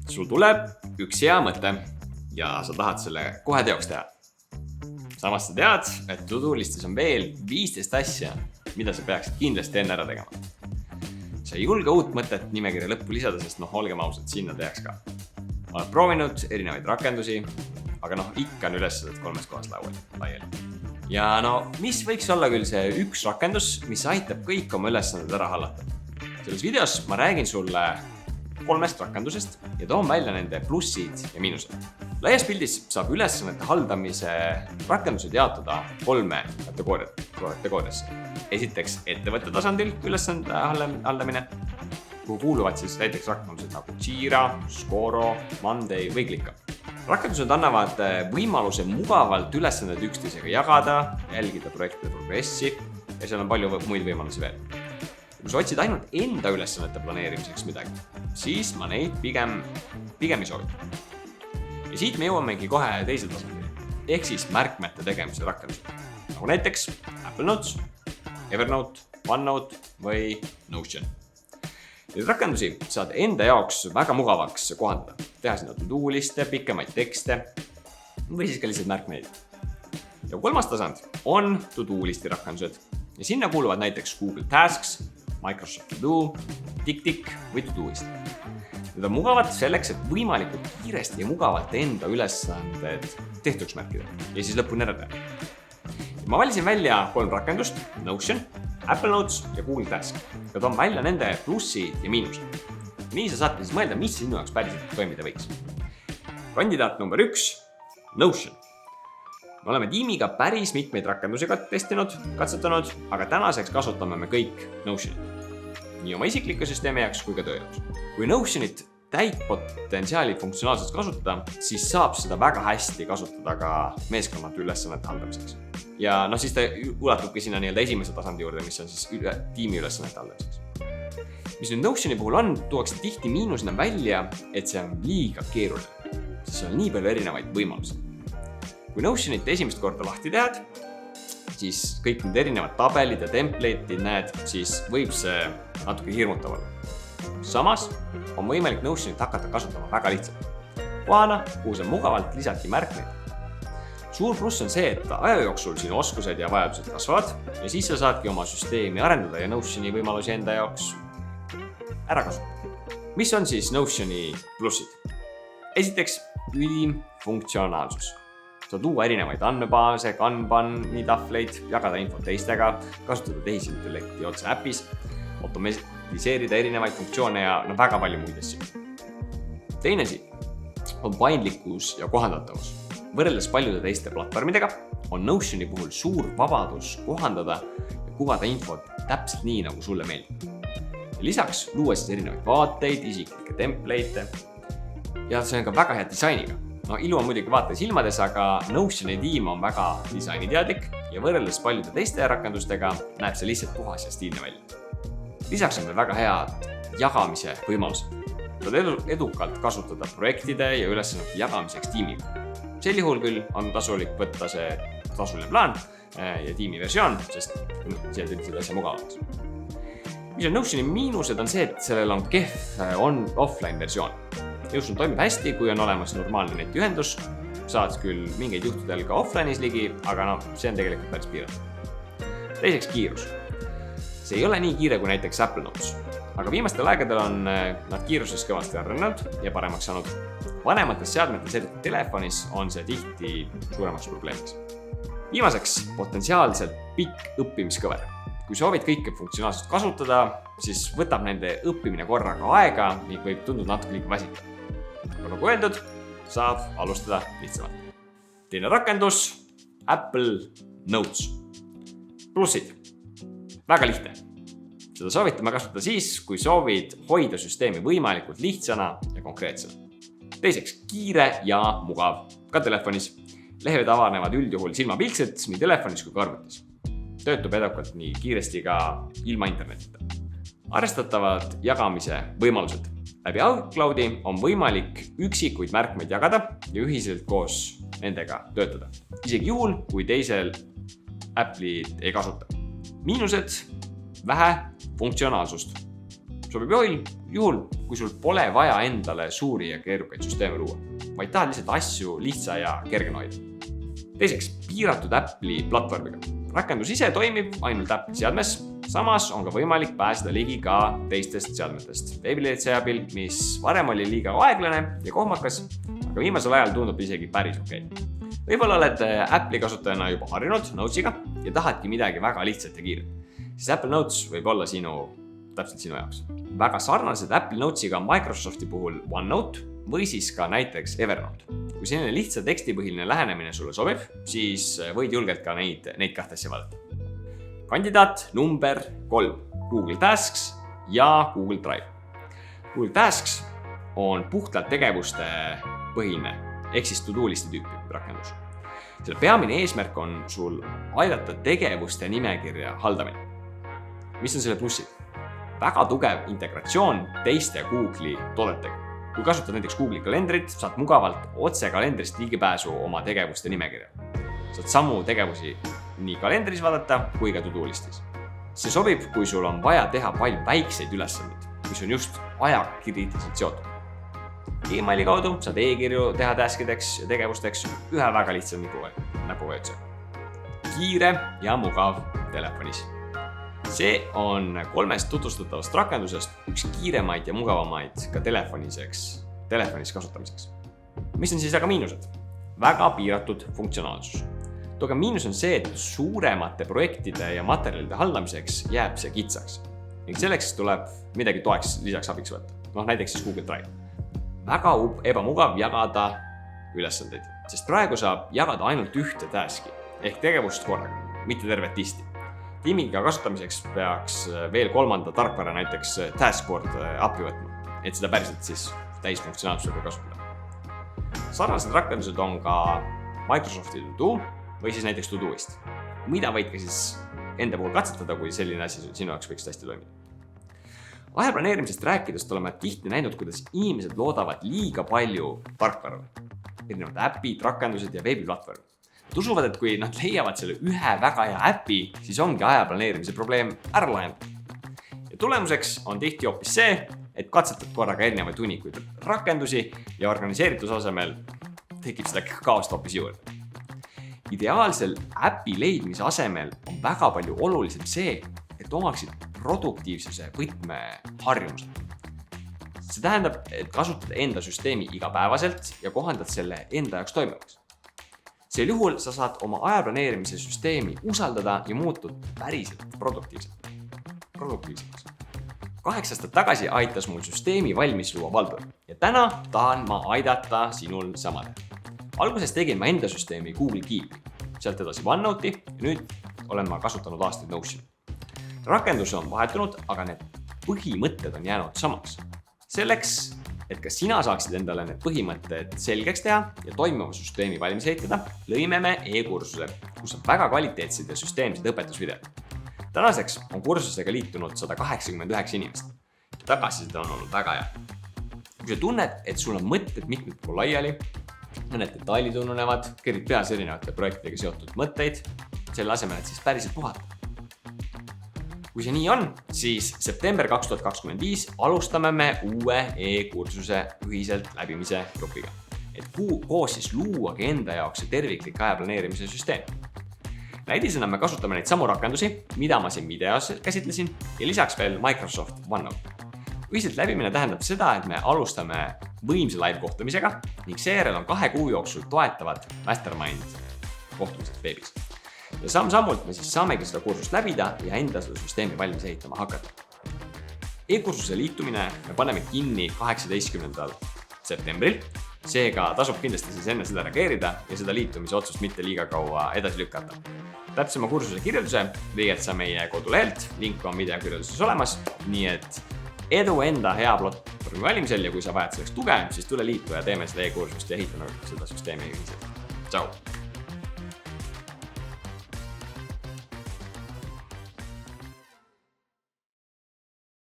sul tuleb üks hea mõte ja sa tahad selle kohe teoks teha. Samas sa tead, et to-do listis on veel 15 asja, mida sa peaksid kindlasti enne ära tegema. Sa ei julge uut mõtet nimekirja lõppu lisada, sest olgem ausad, sinna tehaks ka. Oled proovinud erinevaid rakendusi, aga ikka on ülesanded 3 kohas laiali. Ja mis võiks olla küll see üks rakendus, mis aitab kõik oma ülesanded ära hallata? Selles videos ma räägin sulle 3 rakendusest ja toon välja nende plussid ja miinused. Laias pildis saab ülesannete haldamise rakendused jaotada 3 kategooriasse. Esiteks ettevõtte tasandil ülesande haldamine, kuhu kuuluvad siis näiteks rakendused nagu Jira, Scoro, Monday või ClickUp. Rakendused annavad võimaluse mugavalt ülesanded üksteisega jagada, jälgida projektide progressi ja seal on palju muid võimalusi veel. Kui sa otsid ainult enda ülesannete planeerimiseks midagi, siis ma neid pigem ei soovita. Ja siit me jõuamegi kohe teisel tasandil, ehk siis märkmete tegemise rakendused, nagu näiteks Apple Notes, Evernote, OneNote või Notion. Neid rakendusi saad enda jaoks väga mugavaks kohandada, teha sinna to-do liste, pikemaid tekste või siis ka lihtsalt märkmeid. Ja 3. tasand on to-do listi rakendused ja sinna kuuluvad näiteks Google Tasks, Microsoft To-Do, TickTick või Todoist. Need on mugavad selleks, et võimalikult kiiresti ja mugavalt enda ülesanded tehtuks märkida ja siis lõpuni ära teha. Ma valisin välja 3 rakendust, Notion, Apple Notes ja Google Task ja toon välja nende plussid ja miinused. Nii sa saad siis mõelda, mis sinu jaoks päriselt toimida võiks. Kandidaat number 1, Notion. Me oleme tiimiga päris mitmeid rakendusi katsetanud, aga tänaseks kasutame me kõik Notionit. Nii oma isikliku süsteemi jaoks kui ka töö jaoks. Kui Notionit täitpotentsiaali funktsionaalselt kasutada, siis saab seda väga hästi kasutada ka meeskonnad ülesannete haldamiseks. Ja siis ta ulatubki sinna esimese tasandi juurde, mis on siis tiimi ülesannete haldamiseks. Mis nüüd Notioni puhul on, tuuakse tihti miinusena välja, et see on liiga keeruline, sest see on nii palju erinevaid võimalusi. Kui Notionit esimest korda lahti tead, siis kõik need erinevad tabelid ja template'id näed, siis võib see natuke hirmutav olla. Samas on võimalik Notionit hakata kasutama väga lihtsalt. Kohana, kuhu sa mugavalt lisati märkmeid. Suur pluss on see, et aja jooksul sinu oskused ja vajadused kasvavad ja siis sa saadki oma süsteemi arendada ja Notioni võimalusi enda jaoks ära kasutada. Mis on siis Notioni plussid? Esiteks, ülim funktsionaalsus. Saad luua erinevaid andmebaase, kanban-, tahvleid, jagada infot teistega, kasutada tehisintellekti otse äpis, automatiseerida erinevaid funktsioone ja väga palju muid asju. Teine siit on paindlikkus ja kohandatavus. Võrreldes paljude teiste platvormidega on Notioni puhul suur vabadus kohandada ja kuvada infot täpselt nii, nagu sulle meeldib. Lisaks luua siis erinevaid vaateid, isiklikke template'e ja see on ka väga hea disainiga. Ilu on muidugi vaate silmades, aga Notioni tiim on väga disainiteadlik ja võrreldes paljude teiste rakendustega näeb see lihtsalt puhas ja stiilne välja. Lisaks on meil väga head jagamise võimalused. Saad edukalt kasutada projektide ja ülesannete jagamiseks tiimiga. Sel juhul küll on tasulik võtta see tasuline plaan ja tiimi versioon, sest siia tüldisid asja mugavaks. Mis on Notioni miinused on see, et sellel on kehv offline versioon. Notion toimib hästi, kui on olemas normaalne netiühendus, saad küll mingeid juhtudel ka offline'is ligi, aga see on tegelikult päris piiratud. Teiseks kiirus. See ei ole nii kiire kui näiteks Apple Notes, aga viimastel aegadel on nad kiiruses kõvasti arenenud ja paremaks saanud. Vanemates seadmetes, eriti telefonis, on see tihti suuremaks probleemiks. Viimaseks, potentsiaalselt pikk õppimiskõver. Kui soovid kõike funktsionaalselt kasutada, siis võtab nende õppimine korraga aega ning võib tunduda natuke liiga väsitav. Aga nagu öeldud, saab alustada lihtsamalt. Teine rakendus, Apple Notes. Plussid. Väga lihtne. Seda soovitame kasutada siis, kui soovid hoida süsteemi võimalikult lihtsana ja konkreetsena. Teiseks, kiire ja mugav. Ka telefonis. Lehed avanevad üldjuhul silmapilkselt nii telefonis kui ka arvutis. Töötab edukalt nii kiiresti ka ilma internetita. Arvestatavad jagamise võimalused. Läbi iCloudi on võimalik üksikuid märkmeid jagada ja ühiselt koos nendega töötada. Isegi juhul, kui teisel Apple'id ei kasuta. Miinused, vähe funktsionaalsust. sobib juhul, kui sul pole vaja endale suuri ja keerukaid süsteeme luua, vaid tahad lihtsalt asju lihtsa ja kergena hoida. Teiseks, piiratud Apple'i platvormiga. Rakendus ise toimib ainult Apple'i seadmes, samas on ka võimalik pääseda ligi ka teistest seadmetest. Veebilehetse abil, mis varem oli liiga aeglane ja kohmakas, aga viimasel ajal tundub isegi päris okei. Võib-olla oled Apple'i kasutajana juba harjunud Notesiga ja tahadki midagi väga lihtsat ja kiiret. Siis Apple Notes võib olla täpselt sinu jaoks. Väga sarnased Apple Notesiga Microsofti puhul OneNote või siis ka näiteks Evernote. Kui selline lihtsa tekstipõhiline lähenemine sulle sobib, siis võid julgelt ka neid kahte asja vaadata. Kandidaat number 3, Google Tasks ja Google Drive. Google Tasks on puhtalt tegevuste põhine, ehk siis to-do listi tüüpi rakendus. Selle peamine eesmärk on sul aidata tegevuste nimekirja haldamine. Mis on selle plussid? Väga tugev integratsioon teiste Google'i toodetega. Kui kasutad näiteks Google'i kalendrit, saad mugavalt otse kalendrist ligipääsu oma tegevuste nimekirja. Saad samu tegevusi nii kalendris vaadata kui ka to-do listis. See sobib, kui sul on vaja teha palju väikseid ülesandeid, mis on just ajakriitiliselt seotud. E-maili kaudu saad e-kirju teha taskideks ja tegevusteks ühe väga lihtsa näpuvajutusega. Kiire ja mugav telefonis. See on 3 tutvustatavast rakendusest üks kiiremaid ja mugavamaid ka telefonis kasutamiseks. Mis on siis aga miinused? Väga piiratud funktsionaalsus. Toga miinus on see, et suuremate projektide ja materjalide haldamiseks jääb see kitsaks. Ning selleks tuleb midagi toeks lisaks abiks võtta. Näiteks siis Google Drive. Väga ebamugav jagada ülesandeid, sest praegu saab jagada ainult ühte taski ehk tegevust korraga, mitte tervet listi. Tiimiga kasutamiseks peaks veel 3. tarkvara näiteks Taskboard appi võtma, et seda päriselt siis täisfunktsionaalsusega kasutada. Sarnased rakendused on ka Microsofti To-Do või siis näiteks Todoist, mida võid ka siis enda puhul katsetada, kui selline asi sinu jaoks võiks hästi toimida. Ajaplaneerimisest rääkidest oleme tihti näinud, kuidas inimesed loodavad liiga palju tarkvarale. Erinevad äpid, rakendused ja veebiplatvorm. Nad usuvad, et kui nad leiavad selle ühe väga hea äpi, siis ongi ajaplaneerimise probleem ära lahendatud. Ja tulemuseks on tihti hoopis see, et katsetad korraga erinevaid hunnikuid rakendusi ja organiseeritus asemel tekib seda kaost hoopis juurde. Ideaalsel äpi leidmise asemel on väga palju olulisem see, et omaksid produktiivsuse võtmeharjumused. See tähendab, et kasutad enda süsteemi igapäevaselt ja kohandad selle enda jaoks toimivaks. Sel juhul sa saad oma ajaplaneerimise süsteemi usaldada ja muutud päriselt produktiivsemaks. 8 aastat tagasi aitas mul süsteemi valmis luua Valdur ja täna tahan ma aidata sinul samale. Alguses tegin ma enda süsteemi Google Keepi, sealt edasi OneNote'i ja nüüd olen ma kasutanud aastaid Notion. Rakendus on vahetunud, aga need põhimõtted on jäänud samaks. Selleks, et ka sina saaksid endale need põhimõtted selgeks teha ja toimiva süsteemi valmis ehitada, lõime me e-kursuse, kus on väga kvaliteetsed ja süsteemsed õpetusvideod. Tänaseks on kursusega liitunud 189 inimest. Tagasiside on olnud väga hea. Kui sa tunned, et sul on mõtted mitmed pool laiali, mõned detailid ununevad, kerid peas erinevate projektidega seotud mõtteid, selle asemel, et siis päriselt puhata. Kui see nii on, siis september 2025 alustame me uue e-kursuse ühiselt läbimise grupiga, et koos siis luuagi enda jaoks see terviklik ajaplaneerimise süsteem. Näidisena me kasutame neid samu rakendusi, mida ma siin videos käsitlesin ja lisaks veel Microsoft OneNote. Ühiselt läbimine tähendab seda, et me alustame võimsa live kohtumisega ning seejärel on 2 kuu jooksul toetavad mastermind kohtumised veebis. Ja samm-sammult me siis saamegi seda kursust läbida ja enda seda süsteemi valmis ehitama hakata. E-kursuse liitumine me paneme kinni 18. septembril, seega tasub kindlasti siis enne seda reageerida ja seda liitumise otsust mitte liiga kaua edasi lükata. Täpsema kursuse kirjelduse leiad sa meie kodulehelt, link on videokirjelduses olemas, nii et edu enda hea platvormi valimisel ja kui sa vajad selleks tuge, siis tule liitu ja teeme seda e-kursust ja ehitame seda süsteemi ühiselt. Tšau!